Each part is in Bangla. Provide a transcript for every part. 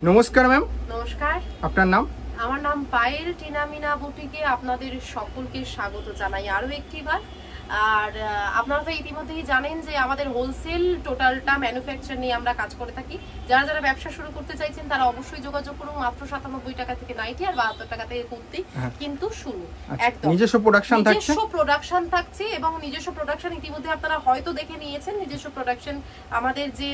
নমস্কার ম্যাম। নমস্কার, আপনার নাম? আমার নাম পায়েল। টিনা মিনা বুটিকে আপনাদের সকলকে স্বাগত জানাই আরো একটিবার। আর আপনারা তো ইতিমধ্যেই জানেন যে আমাদের হোলসেল টোটালটা ম্যানুফ্যাকচার নিয়ে আমরা কাজ করে থাকি। যারা যারা ব্যবসা শুরু করতে চাইছেন তারা অবশ্যই যোগাযোগ করুন। মাত্র 97 টাকা থেকে নাইটি আর 72 টাকা থেকে কুর্তি কিন্তু শুরু। একদম নিজস্ব প্রোডাকশন থাকছে, নিজস্ব প্রোডাকশন থাকছে এবং নিজস্ব প্রোডাকশন ইতিমধ্যে আপনারা হয়তো দেখে নিয়েছেন। নিজস্ব প্রোডাকশন আমাদের যে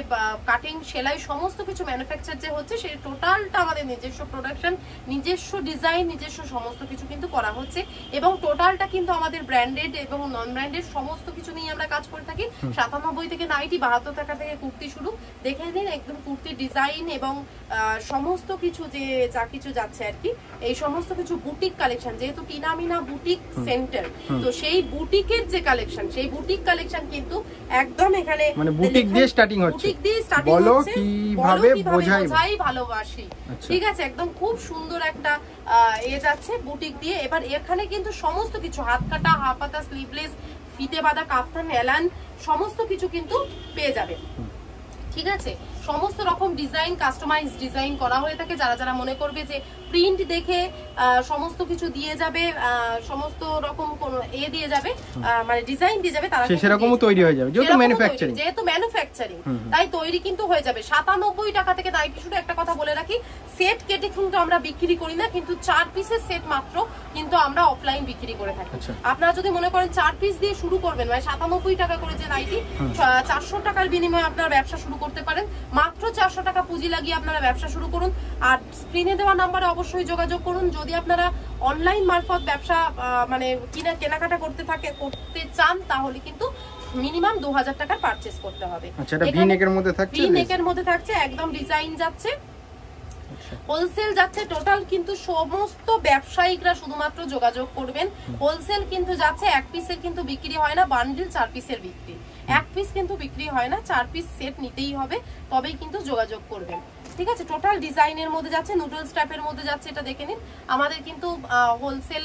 কাটিং সেলাই সমস্ত কিছু ম্যানুফ্যাকচার যে হচ্ছে সেই টোটালটা আমাদের নিজস্ব প্রোডাকশন, নিজস্ব ডিজাইন, নিজস্ব সমস্ত কিছু কিন্তু করা হচ্ছে এবং টোটালটা কিন্তু আমাদের ব্র্যান্ডেড এবং নন ব্র্যান্ডেড সমস্ত কিছু নিয়ে আমরা কাজ করে থাকি। 97 থেকে নাইটি, 72 টাকা থেকে কুর্তি শুরু। দেখে নিন একদম কুর্তির ডিজাইন এবং সমস্ত কিছু যে যা কিছু যাচ্ছে আর কি, এই সমস্ত কিছু বুটিক কালেকশন, যেহেতু টিনা মিনা বুটিক সেন্টার, তো সেই বুটিকের যে কালেকশন, সেই বুটিক কালেকশন কিন্তু একদম এখানে মানে বুটিক দিয়ে স্টার্টিং হচ্ছে। বুটিক দিয়ে স্টার্টিং বলো হচ্ছে, কিভাবে বোঝাই ভালোবাসি। ঠিক আছে, একদম খুব সুন্দর একটা যাচ্ছে বুটিক দিয়ে। এবার এখানে কিন্তু সমস্ত কিছু হাত কাটা, হাফ হাতা, স্লিভলেস, ফিতে বাঁধা, কাফতান, এলান সমস্ত কিছু কিন্তু পেয়ে যাবে। ঠিক আছে, সমস্ত রকম ডিজাইন, কাস্টমাইজ ডিজাইন করা হয়ে থাকে। যারা যারা মনে করবে যে প্রিন্ট দেখে সমস্ত কিছু দিয়ে যাবে, সমস্ত রকম কোন দিয়ে যাবে, মানে ডিজাইন দিয়ে যাবে, তারা সেরকমও তৈরি হয়ে যাবে। যেহেতু ম্যানুফ্যাকচারিং তাই তৈরি কিন্তু হয়ে যাবে। 97 টাকা থেকে নাইটি শুরু। একটা কথা বলে রাখি, সেট কেটে কিন্তু আমরা বিক্রি করি না, কিন্তু 4 পিসের সেট মাত্র কিন্তু আমরা অফলাইন বিক্রি করে থাকি। আপনারা যদি মনে করেন 4 পিস দিয়ে শুরু করবেন, মানে 97 টাকা করে যে নাইটি, 400 টাকার বিনিময়ে আপনারা ব্যবসা শুরু করতে পারেন। মাত্র 400 টাকা পুঁজি লাগিয়ে আপনারা ব্যবসা শুরু করুন। আর স্ক্রিনে দেওয়া নাম্বারে অবশ্যই যোগাযোগ করুন। যদি আপনারা অনলাইন মারফত ব্যবসা মানে কেনাকাটা করতে চান, তাহলে কিন্তু মিনিমাম 2000 টাকার পারচেজ করতে হবে। এটা ভি নেকের মধ্যে থাকছে, ভি নেকের মধ্যে থাকছে, একদম ডিজাইন যাচ্ছে, হোলসেল যাচ্ছে। টোটাল কিন্তু সমস্ত ব্যবসায়িকরা শুধুমাত্র যোগাযোগ করবেন। হোলসেল কিন্তু যাচ্ছে, এক পিসের কিন্তু বিক্রি হয় না, বান্ডিল 4 পিসের বিক্রি। এক পিস কিন্তু বিক্রি হয় না, 4 পিস সেট নিতেই হবে, তবেই কিন্তু যোগাযোগ করবেন। ঠিক আছে, টোটাল ডিজাইনের মধ্যে যাচ্ছে, নুডলস টাইপের মধ্যে যাচ্ছে। এটা দেখে নিন। আমাদের কিন্তু হোলসেল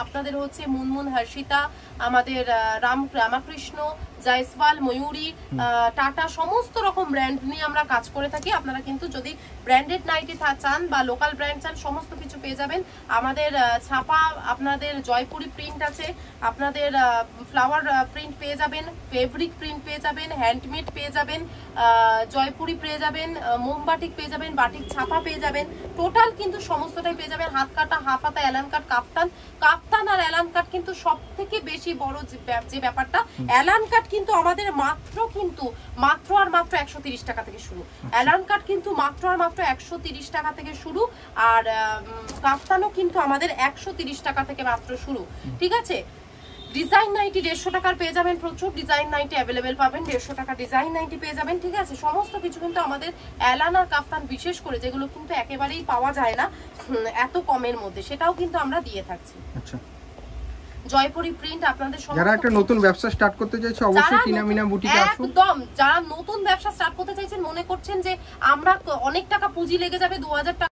আপনাদের হচ্ছে মুনমুন, হর্ষিতা, আমাদের রামকৃষ্ণ, জয়সওয়াল, ময়ূরী, টাটা সমস্ত রকম ব্র্যান্ড নিয়ে আমরা কাজ করে থাকি। আপনারা কিন্তু যদি ব্র্যান্ডেড নাইটি চান বা লোকাল ব্র্যান্ড চান, সমস্ত কিছু পেয়ে যাবেন। আমাদের ছাপা, আপনাদের জয়পুরি প্রিন্ট আছে, আপনাদের ফ্লাওয়ার প্রিন্ট পেয়ে যাবেন, ফেব্রিক প্রিন্ট পেয়ে যাবেন, হ্যান্ডমেড পেয়ে যাবেন, জয়পুরি পেয়ে যাবেন, মোমবাটিক পেয়ে যাবেন, বাটিক ছাপা পেয়ে যাবেন। টোটাল কিন্তু সমস্তটাই পেয়ে যাবেন। হাত কাটা, হাফ হাতা, এলান কাট, কাফতান আর এলান কাট কিন্তু সব থেকে বেশি বড় যে ব্যাপারটা, এলান কাট কিন্তু আমাদের মাত্র আর মাত্র 130 টাকা থেকে শুরু। এলান কাট কিন্তু মাত্র আর মাত্র 130 টাকা থেকে শুরু। আর কাফতানও কিন্তু আমাদের 130 টাকা থেকে মাত্র শুরু। ঠিক আছে, ডিজাইন নাইটি 150 টাকার পেয়ে যাবেন। প্রচুর ডিজাইন নাইটি অ্যাভেলেবেল পাবেন, 150 টাকা ডিজাইন নাইটি পেয়ে যাবেন। ঠিক আছে, সমস্ত কিছু কিন্তু আমাদের এলান আর কাফতান বিশেষ করে, যেগুলো কিন্তু একেবারেই পাওয়া যায় না এত কমের মধ্যে, সেটাও কিন্তু আমরা দিয়ে থাকছি। আচ্ছা, জয়পুরি প্রিন্ট আপনাদের যারা একটা নতুন ব্যবসা স্টার্ট করতে চাইছে অবশ্যই টিনা মিনা বুটিকে আসুন। একদম, যারা নতুন ব্যবসা স্টার্ট করতে চাইছেন, মনে করছেন যে আমরা অনেক টাকা পুঁজি লেগে যাবে, 2000 টাকা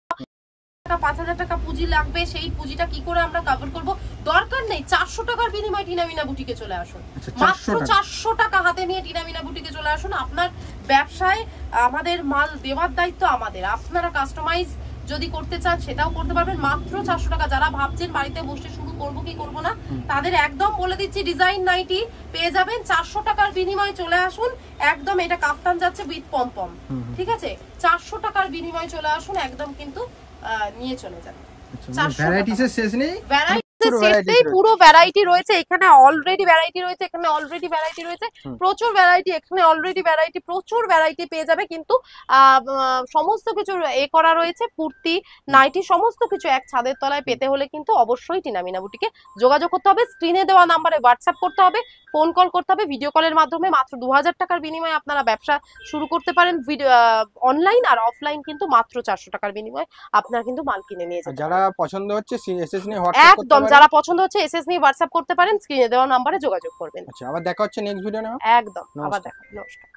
5000 টাকা পুঁজি লাগবে, সেই পুঁজিটা কি করে আমরা কভার করব, দরকার নেই। 400 টাকার বিনিময়ে টিনা মিনা বুটিকে চলে আসুন। মাত্র 400 টাকা হাতে নিয়ে টিনা মিনা বুটিকে চলে আসুন। আপনার ব্যবসায় আমাদের মাল দেওয়ার দায়িত্ব আমাদের। আপনারা কাস্টমাইজ যদি করতে চান সেটাও করতে পারবেন মাত্র 400 টাকা। যারা ভাবছেন বাড়িতে বসে শুরু করবো কি করবো না, তাদের একদম বলে দিচ্ছি, ডিজাইন নাইটি পেয়ে যাবেন 400 টাকার বিনিময়ে চলে আসুন। একদম এটা কাফতান যাচ্ছে উইথ পম। ঠিক আছে, 400 টাকার বিনিময়ে চলে আসুন, একদম কিন্তু নিয়ে চলে যান। ভ্যারাইটিসের শেষ নেই, পুরো ভ্যারাইটি রয়েছে এখানে, অলরেডি ভ্যারাইটি রয়েছে এখানে, অলরেডি ভ্যারাইটি রয়েছে, প্রচুর ভ্যারাইটি এখানে, অলরেডি ভ্যারাইটি, প্রচুর ভ্যারাইটি পেয়ে যাবে। কিন্তু সমস্ত কিছু করা রয়েছে, কুর্তি, নাইটি সমস্ত কিছু এক ছাদের তলায় পেতে হলে কিন্তু অবশ্যই টিনা মিনা বুটিকে যোগাযোগ করতে হবে। স্ক্রিনে দেওয়া নাম্বারে হোয়াটসঅ্যাপ করতে হবে, ফোন কল করতে হবে, ভিডিও কলের মাধ্যমে। মাত্র 2000 টাকার বিনিময়ে আপনারা ব্যবসা শুরু করতে পারেন। অনলাইন আর অফলাইন কিন্তু মাত্র 400 টাকার বিনিময়ে আপনারা কিন্তু মাল কিনে নিয়ে যাবেন। যারা পছন্দ হচ্ছে এসএস নিয়ে হোয়াটসঅ্যাপ করতে পারেন, যারা পছন্দ হচ্ছে এসএস নিয়ে হোয়াটসঅ্যাপ করতে পারেন, স্ক্রিনে দেওয়া নম্বরে যোগাযোগ করবেন। আচ্ছা, আবার দেখা হচ্ছে নেক্সট ভিডিও। একদম, আবার দেখা। নমস্কার।